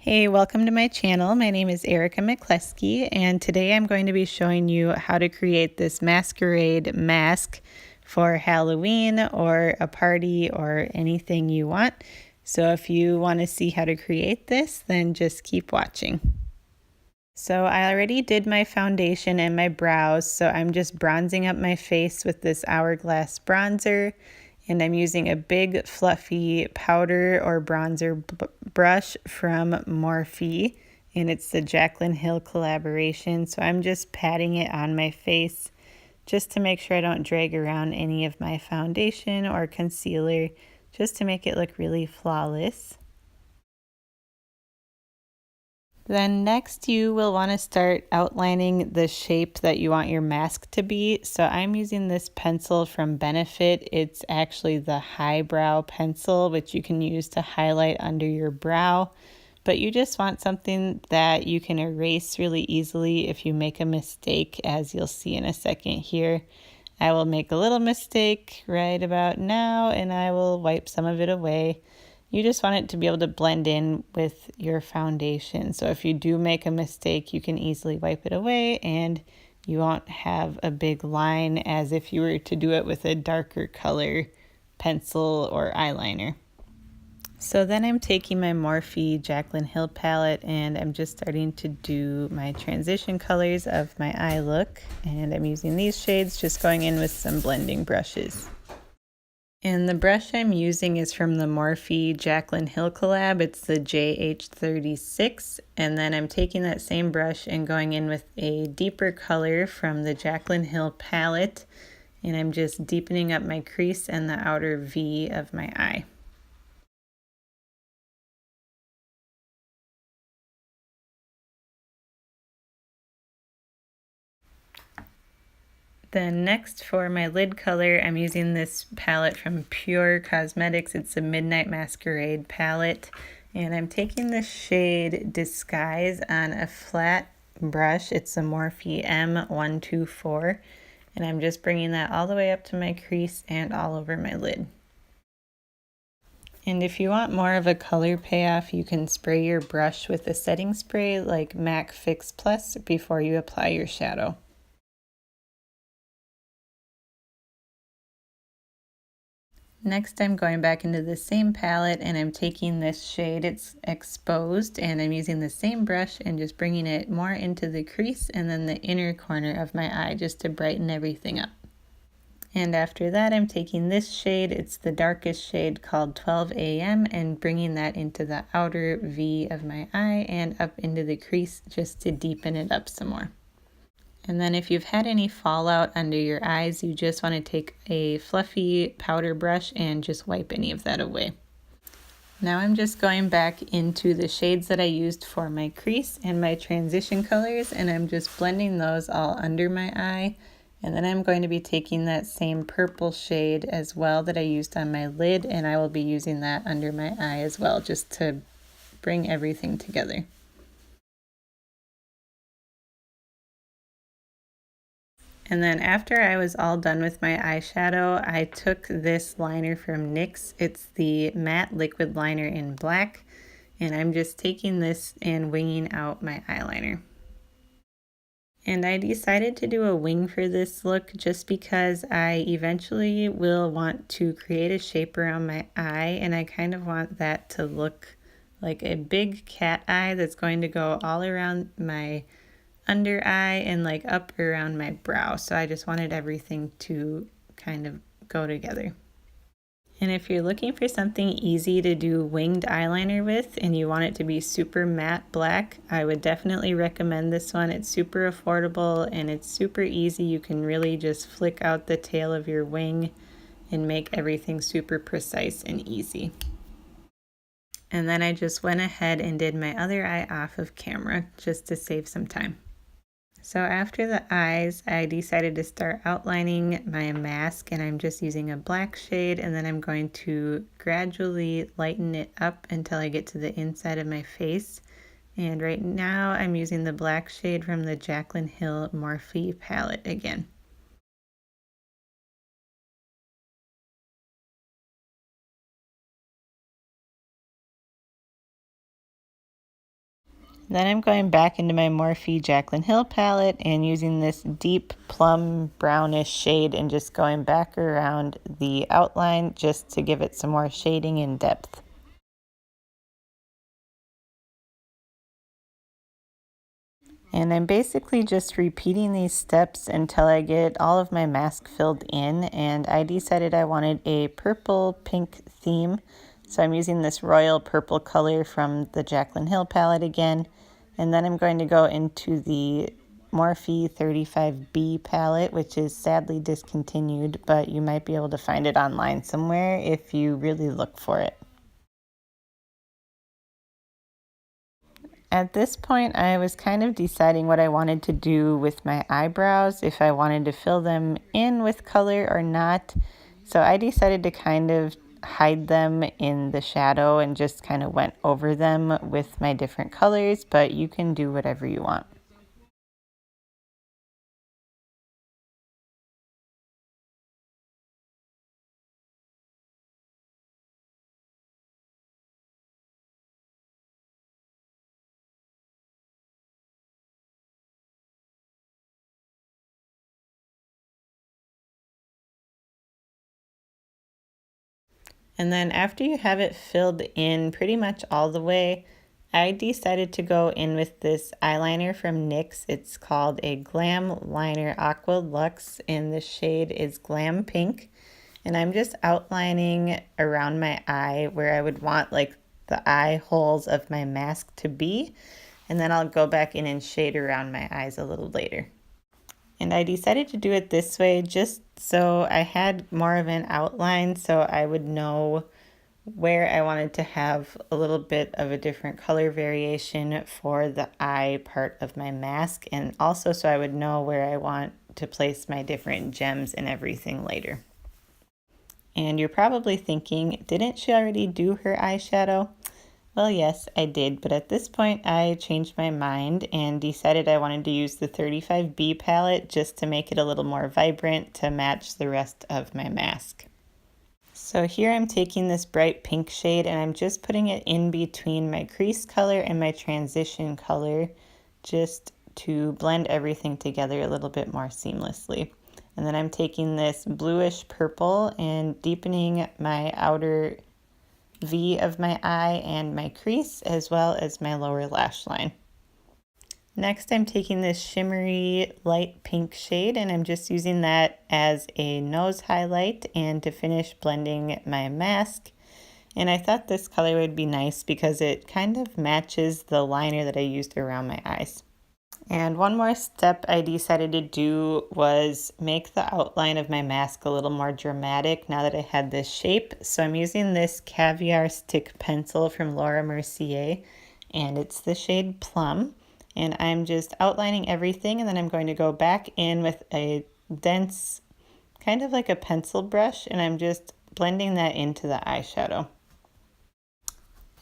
Hey, welcome to my channel. My name is Erica McCleskey, and today I'm going to be showing you how to create this masquerade mask for Halloween or a party or anything you want. So if you want to see how to create this, then just keep watching. So I already did my foundation and my brows, so I'm just bronzing up my face with this Hourglass bronzer. And I'm using a big fluffy powder or bronzer brush from Morphe, and it's the Jaclyn Hill collaboration. So I'm just patting it on my face just to make sure I don't drag around any of my foundation or concealer, just to make it look really flawless. Then next you will want to start outlining the shape that you want your mask to be. So I'm using this pencil from Benefit. It's actually the highbrow pencil, which you can use to highlight under your brow. But you just want something that you can erase really easily if you make a mistake, as you'll see in a second here. I will make a little mistake right about now and I will wipe some of it away. You just want it to be able to blend in with your foundation. So if you do make a mistake, you can easily wipe it away and you won't have a big line as if you were to do it with a darker color pencil or eyeliner. So then I'm taking my Morphe Jaclyn Hill palette and I'm just starting to do my transition colors of my eye look. And I'm using these shades, just going in with some blending brushes. And the brush I'm using is from the Morphe Jaclyn Hill collab. It's the JH36. And then I'm taking that same brush and going in with a deeper color from the Jaclyn Hill palette. And I'm just deepening up my crease and the outer V of my eye. Then next for my lid color, I'm using this palette from Pure Cosmetics. It's a Midnight Masquerade palette. And I'm taking the shade Disguise on a flat brush. It's a Morphe M124. And I'm just bringing that all the way up to my crease and all over my lid. And if you want more of a color payoff, you can spray your brush with a setting spray like MAC Fix Plus before you apply your shadow. Next, I'm going back into the same palette and I'm taking this shade, it's Exposed, and I'm using the same brush and just bringing it more into the crease and then the inner corner of my eye just to brighten everything up. And after that, I'm taking this shade, it's the darkest shade called 12 AM, and bringing that into the outer V of my eye and up into the crease just to deepen it up some more. And then if you've had any fallout under your eyes, you just want to take a fluffy powder brush and just wipe any of that away. Now I'm just going back into the shades that I used for my crease and my transition colors, and I'm just blending those all under my eye. And then I'm going to be taking that same purple shade as well that I used on my lid, and I will be using that under my eye as well, just to bring everything together. And then after I was all done with my eyeshadow, I took this liner from NYX. It's the matte liquid liner in black. And I'm just taking this and winging out my eyeliner. And I decided to do a wing for this look just because I eventually will want to create a shape around my eye. And I kind of want that to look like a big cat eye that's going to go all around my under eye and like up around my brow. So I just wanted everything to kind of go together. And if you're looking for something easy to do winged eyeliner with and you want it to be super matte black, I would definitely recommend this one. It's super affordable and it's super easy. You can really just flick out the tail of your wing and make everything super precise and easy. And then I just went ahead and did my other eye off of camera just to save some time. So after the eyes, I decided to start outlining my mask, and I'm just using a black shade, and then I'm going to gradually lighten it up until I get to the inside of my face. And right now I'm using the black shade from the Jaclyn Hill Morphe palette again. Then I'm going back into my Morphe Jaclyn Hill palette and using this deep plum brownish shade and just going back around the outline just to give it some more shading and depth. And I'm basically just repeating these steps until I get all of my mask filled in, and I decided I wanted a purple pink theme. So I'm using this royal purple color from the Jaclyn Hill palette again. And then I'm going to go into the Morphe 35B palette, which is sadly discontinued, but you might be able to find it online somewhere if you really look for it. At this point, I was kind of deciding what I wanted to do with my eyebrows, if I wanted to fill them in with color or not. So I decided to kind of hide them in the shadow and just kind of went over them with my different colors, but you can do whatever you want. And then after you have it filled in pretty much all the way, I decided to go in with this eyeliner from NYX. It's called a Glam Liner Aqua Luxe, and the shade is Glam Pink. And I'm just outlining around my eye where I would want like the eye holes of my mask to be. And then I'll go back in and shade around my eyes a little later. And I decided to do it this way just so I had more of an outline so I would know where I wanted to have a little bit of a different color variation for the eye part of my mask, and also so I would know where I want to place my different gems and everything later. And you're probably thinking, didn't she already do her eyeshadow? Well, yes, I did, but at this point I changed my mind and decided I wanted to use the 35B palette just to make it a little more vibrant to match the rest of my mask. So here I'm taking this bright pink shade and I'm just putting it in between my crease color and my transition color just to blend everything together a little bit more seamlessly. And then I'm taking this bluish purple and deepening my outer V of my eye and my crease, as well as my lower lash line. Next, I'm taking this shimmery light pink shade and I'm just using that as a nose highlight and to finish blending my mask. And I thought this color would be nice because it kind of matches the liner that I used around my eyes. And one more step I decided to do was make the outline of my mask a little more dramatic now that I had this shape. So I'm using this Caviar Stick Pencil from Laura Mercier, and it's the shade Plum. And I'm just outlining everything, and then I'm going to go back in with a dense, kind of like a pencil brush, and I'm just blending that into the eyeshadow.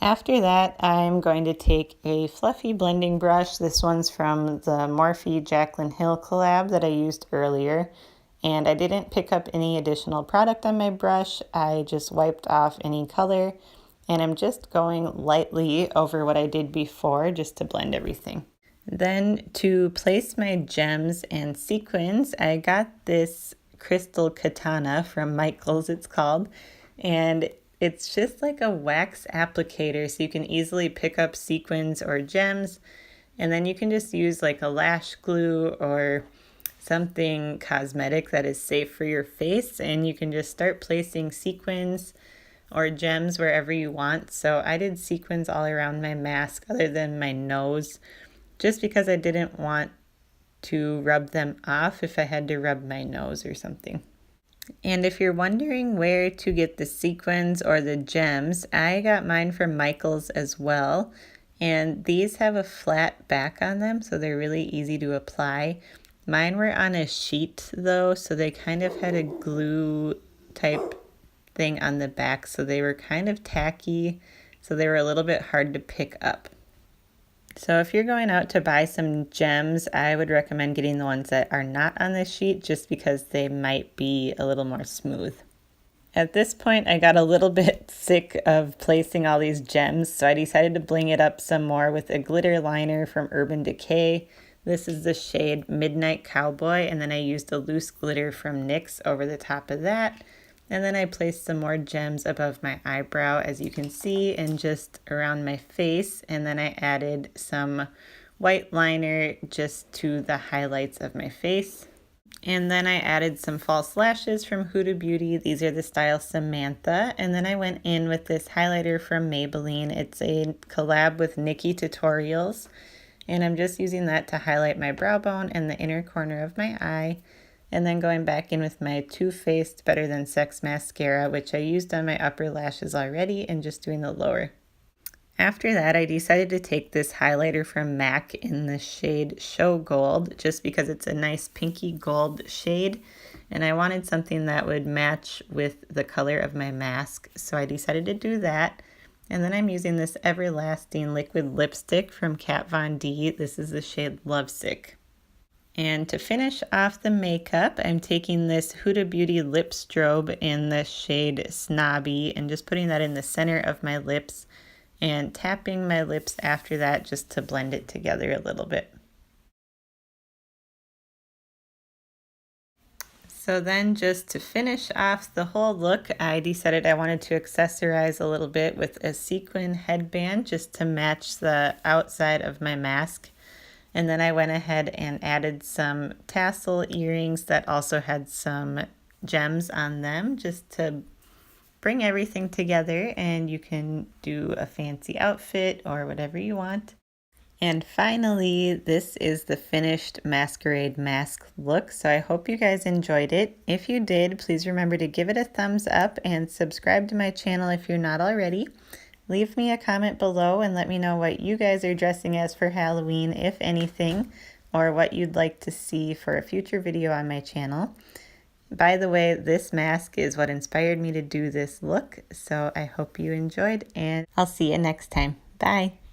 After that, I'm going to take a fluffy blending brush. This one's from the Morphe Jaclyn Hill collab that I used earlier. And I didn't pick up any additional product on my brush. I just wiped off any color. And I'm just going lightly over what I did before just to blend everything. Then to place my gems and sequins, I got this crystal katana from Michaels, it's called. And it's just like a wax applicator, so you can easily pick up sequins or gems, and then you can just use like a lash glue or something cosmetic that is safe for your face, and you can just start placing sequins or gems wherever you want. So I did sequins all around my mask other than my nose, just because I didn't want to rub them off if I had to rub my nose or something. And if you're wondering where to get the sequins or the gems, I got mine from Michaels as well. And these have a flat back on them, so they're really easy to apply. Mine were on a sheet though, so they kind of had a glue type thing on the back, so they were kind of tacky, so they were a little bit hard to pick up. So if you're going out to buy some gems, I would recommend getting the ones that are not on this sheet just because they might be a little more smooth. At this point, I got a little bit sick of placing all these gems, so I decided to bling it up some more with a glitter liner from Urban Decay. This is the shade Midnight Cowboy, and then I used a loose glitter from NYX over the top of that. And then I placed some more gems above my eyebrow, as you can see, and just around my face. And then I added some white liner just to the highlights of my face. And then I added some false lashes from Huda Beauty. These are the style Samantha. And then I went in with this highlighter from Maybelline. It's a collab with Nikki Tutorials. And I'm just using that to highlight my brow bone and the inner corner of my eye. And then going back in with my Too Faced Better Than Sex mascara, which I used on my upper lashes already, and just doing the lower. After that, I decided to take this highlighter from MAC in the shade Show Gold, just because it's a nice pinky gold shade, and I wanted something that would match with the color of my mask, so I decided to do that. And then I'm using this Everlasting liquid lipstick from Kat Von D. This is the shade Lovesick. And to finish off the makeup, I'm taking this Huda Beauty lip strobe in the shade Snobby and just putting that in the center of my lips and tapping my lips after that just to blend it together a little bit. So then just to finish off the whole look, I decided I wanted to accessorize a little bit with a sequin headband just to match the outside of my mask. And then I went ahead and added some tassel earrings that also had some gems on them just to bring everything together, and you can do a fancy outfit or whatever you want. And finally, this is the finished Masquerade mask look, so I hope you guys enjoyed it. If you did, please remember to give it a thumbs up and subscribe to my channel if you're not already. Leave me a comment below and let me know what you guys are dressing as for Halloween, if anything, or what you'd like to see for a future video on my channel. By the way, this mask is what inspired me to do this look, so I hope you enjoyed, and I'll see you next time. Bye!